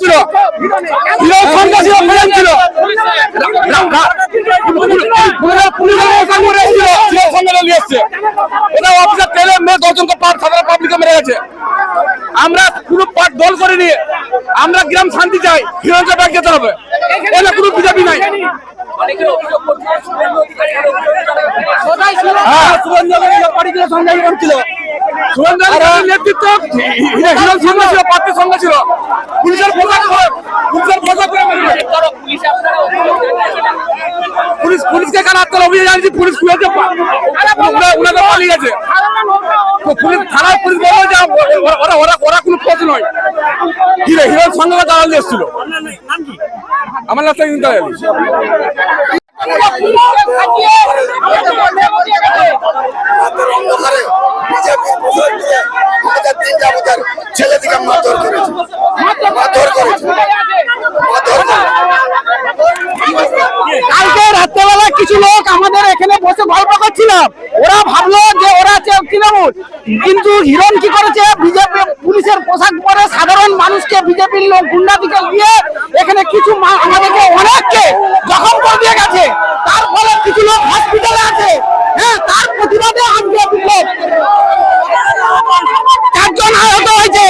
এসেছিল, হিরণ সন্ত্রাসীরা প্রেজেন্ট ছিল, পুলিশের সঙ্গে এসেছিল, হিরণ সন্ত্রাসী নিয়ে এসছে। ওরা অফিসার ট্রেনে মেয়ে 10 জনকে সাধারণ পাবলিকে মেরে গেছে। আমরা কোনো পার্ট দল করিনি, আমরা গ্রাম শান্তি চাই, হিরণকে ব্যাগ যেতে হবে, এটা কোনো বিজেপি নাই। নেতৃত্ব হিরণ সঙ্গে ছিল, পার্টির সঙ্গে ছিল, পুলিশের পুলিশকে কার আত্মার অভিযোগ জানিয়েছি, পুলিশ ওনাদের পালিয়ে গেছে। পুলিশ থানার পুলিশ বললো যে ওরা কোনো পথ নয়, হিরণ সঙ্গে দাঁড়ালে এসেছিল। আমার নাম ছেলেদিকে মারধর করেছে, কালকে রাত্রেবেলা কিছু লোক আমাদের এখানে বসে গল্প করছিলাম, ওরা ভাবলো যে ওরা তৃণমূল, কিন্তু হিরণ কি করেছে, বিজেপি পুলিশের পোশাক পরে সাধারণ মানুষকে বিজেপির লোক গুন্ডা দিকে দিয়ে এখানে কিছু আমাদেরকে অনেককে জখম করে দিয়ে গেছে। তার ফলে কিছু লোক হসপিটালে আছে। হ্যাঁ, তার প্রতিবাদে আজকে বিক্ষোভ, 4 জন আহত হয়েছে।